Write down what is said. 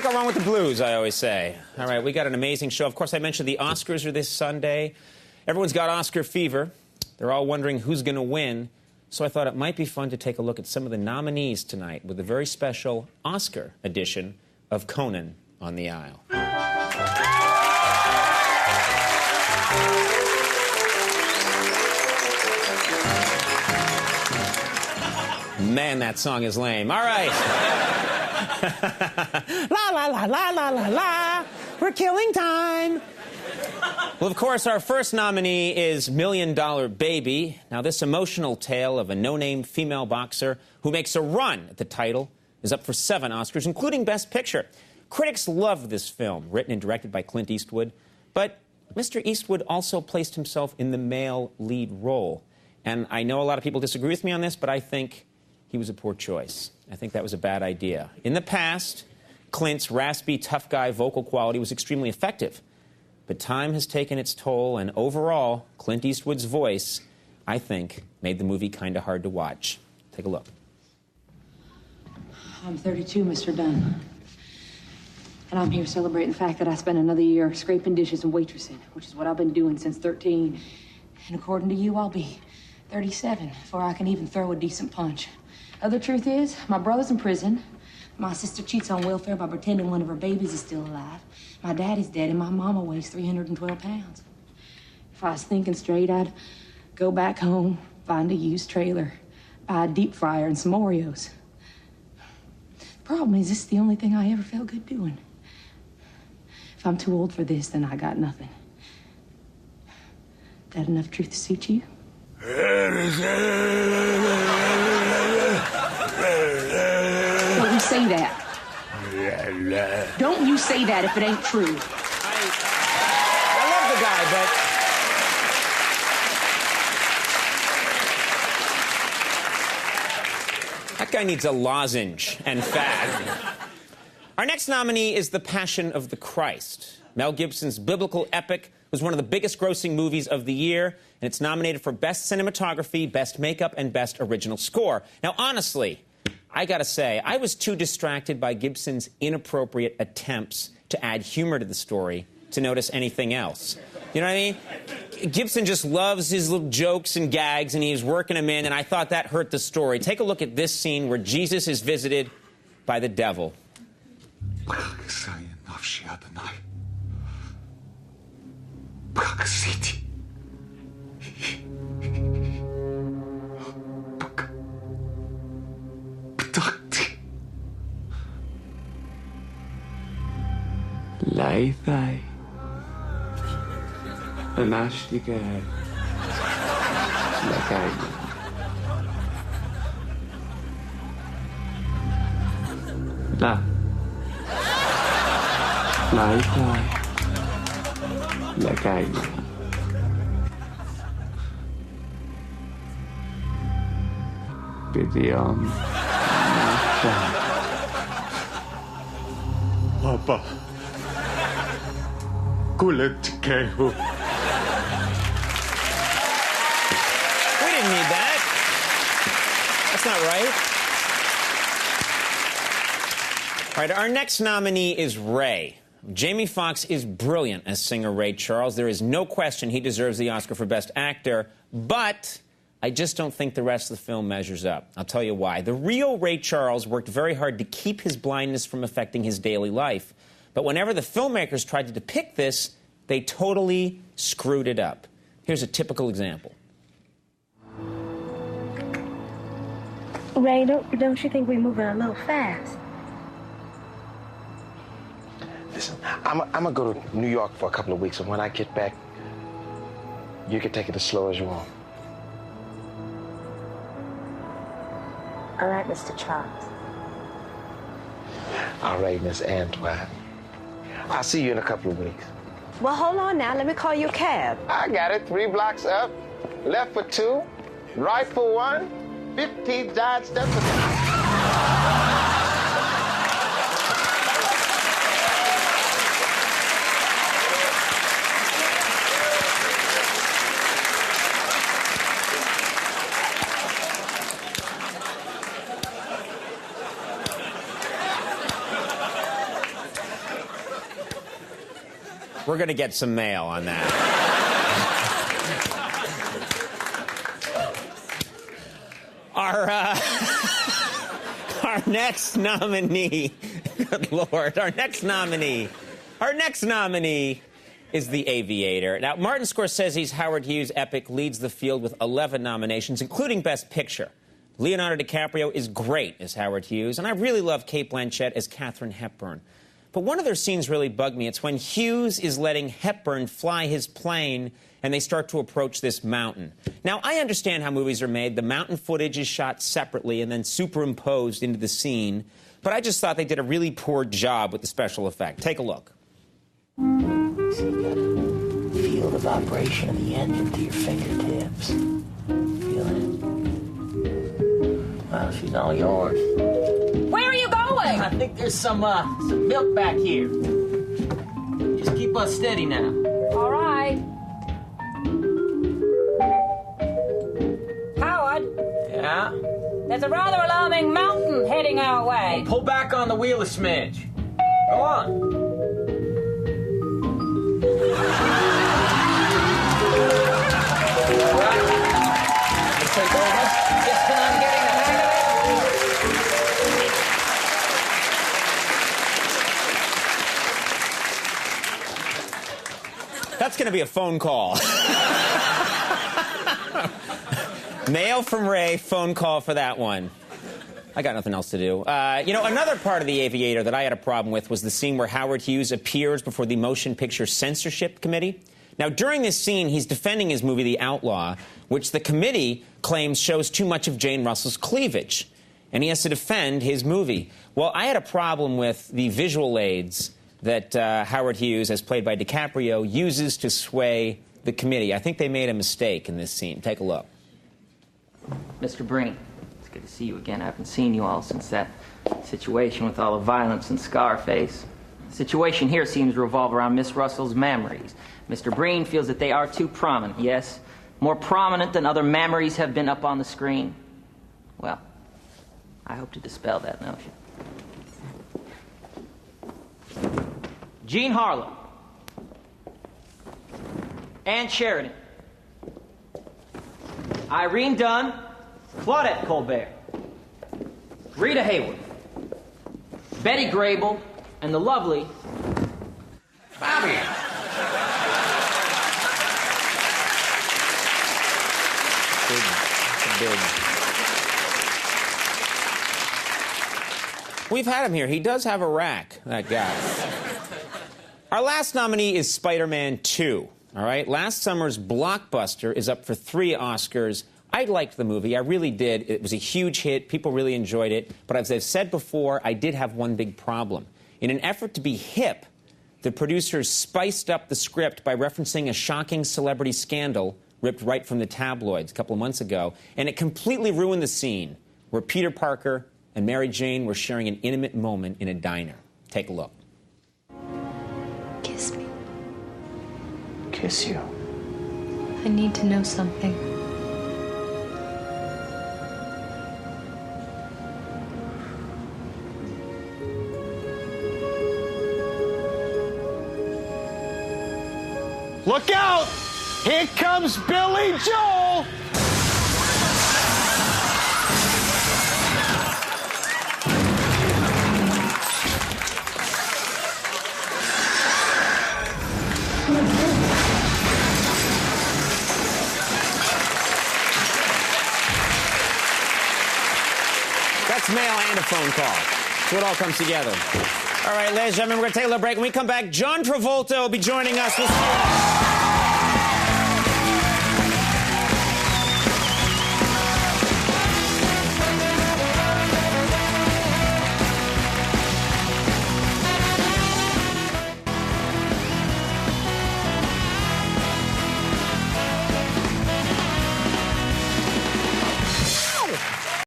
go wrong with the blues, I always say. All right, we got an amazing show. Of course, I mentioned the Oscars are this Sunday. Everyone's got Oscar fever. They're all wondering who's going to win. So I thought it might be fun to take a look at some of the nominees tonight with a very special Oscar edition of Conan on the Aisle. Man, that song is lame. All right. La, la, la, la, la, la, la. We're killing time. Well, of course, our first nominee is $1 Million Baby. Now, this emotional tale of a no-name female boxer who makes a run at the title is up for 7 Oscars, including Best Picture. Critics loved this film, written and directed by Clint Eastwood. But Mr. Eastwood also placed himself in the male lead role. And I know a lot of people disagree with me on this, but I think he was a poor choice. I think that was a bad idea. In the past, Clint's raspy, tough guy vocal quality was extremely effective. But time has taken its toll, and overall, Clint Eastwood's voice, I think, made the movie kind of hard to watch. Take a look. I'm 32, Mr. Dunn. And I'm here celebrating the fact that I spent another year scraping dishes and waitressing, which is what I've been doing since 13. And according to you, I'll be 37 before I can even throw a decent punch. Other truth is, my brother's in prison. My sister cheats on welfare by pretending one of her babies is still alive. My daddy's dead, and my mama weighs 312 pounds. If I was thinking straight, I'd go back home, find a used trailer, buy a deep fryer and some Oreos. The problem is, this is the only thing I ever felt good doing. If I'm too old for this, then I got nothing. That enough truth to suit you? Don't you say that. Don't you say that if it ain't true. I love the guy, but that guy needs a lozenge and fat. Our next nominee is The Passion of the Christ. Mel Gibson's biblical epic was one of the biggest grossing movies of the year, and it's nominated for Best Cinematography, Best Makeup, and Best Original Score. Now, honestly, I gotta say, I was too distracted by Gibson's inappropriate attempts to add humor to the story to notice anything else. You know what I mean? Gibson just loves his little jokes and gags, and he's working them in, and I thought that hurt the story. Take a look at this scene where Jesus is visited by the devil. Laithai. Anashtika. Lakai. La. Laithai. Lakai. Bidion. Papa. Kuletkehu. We didn't need that. That's not right. All right, our next nominee is Ray. Jamie Foxx is brilliant as singer Ray Charles. There is no question he deserves the Oscar for Best Actor, but I just don't think the rest of the film measures up. I'll tell you why. The real Ray Charles worked very hard to keep his blindness from affecting his daily life. But whenever the filmmakers tried to depict this, they totally screwed it up. Here's a typical example. Ray, don't you think we're moving a little fast? Listen, I'm gonna go to New York for a couple of weeks, and when I get back, you can take it as slow as you want. All right, Mr. Charles. All right, Miss Antoine. I'll see you in a couple of weeks. Well, hold on now. Let me call you a cab. I got it. 3 blocks up, left for 2, right for 1, 15 giant steps. We're going to get some mail on that. Our next nominee, good Lord, our next nominee is The Aviator. Now, Martin Scorsese's Howard Hughes epic leads the field with 11 nominations, including Best Picture. Leonardo DiCaprio is great as Howard Hughes, and I really love Cate Blanchett as Katharine Hepburn. But one of their scenes really bugged me. It's when Hughes is letting Hepburn fly his plane and they start to approach this mountain. Now, I understand how movies are made. The mountain footage is shot separately and then superimposed into the scene. But I just thought they did a really poor job with the special effect. Take a look. So you gotta feel the vibration of the engine to your fingertips. Feel it? Well, she's all yours. Where are you going? I think there's some milk back here. Just keep us steady now. All right. Howard, Yeah? there's a rather alarming mountain heading our way. Pull back on the wheel a smidge. Go on. All right. You take over. Just when I'm getting the hang of it. That's going to be a phone call. Mail from Ray, phone call for that one. I got nothing else to do. You know, another part of The Aviator that I had a problem with was the scene where Howard Hughes appears before the Motion Picture Censorship Committee. Now, during this scene, he's defending his movie, The Outlaw, which the committee claims shows too much of Jane Russell's cleavage. And he has to defend his movie. Well, I had a problem with the visual aids that Howard Hughes, as played by DiCaprio, uses to sway the committee. I think they made a mistake in this scene. Take a look. Mr. Breen, it's good to see you again. I haven't seen you all since that situation with all the violence in Scarface. The situation here seems to revolve around Miss Russell's memories. Mr. Breen feels that they are too prominent, yes? More prominent than other memories have been up on the screen. Well, I hope to dispel that notion. Jean Harlow. Ann Sheridan. Irene Dunn, Claudette Colbert, Rita Hayworth, Betty Grable, and the lovely Bobby. Big. We've had him here. He does have a rack, that guy. Our last nominee is Spider-Man 2. All right, last summer's blockbuster is up for 3 Oscars. I liked the movie. I really did. It was a huge hit. People really enjoyed it. But as I've said before, I did have one big problem. In an effort to be hip, the producers spiced up the script by referencing a shocking celebrity scandal ripped right from the tabloids a couple of months ago. And it completely ruined the scene where Peter Parker and Mary Jane were sharing an intimate moment in a diner. Take a look. Kiss me. Kiss you. I need to know something. Look out! Here comes Billy Joel! That's mail and a phone call. So it all comes together. All right, ladies and gentlemen, we're going to take a little break. When we come back, John Travolta will be joining us. We'll see you.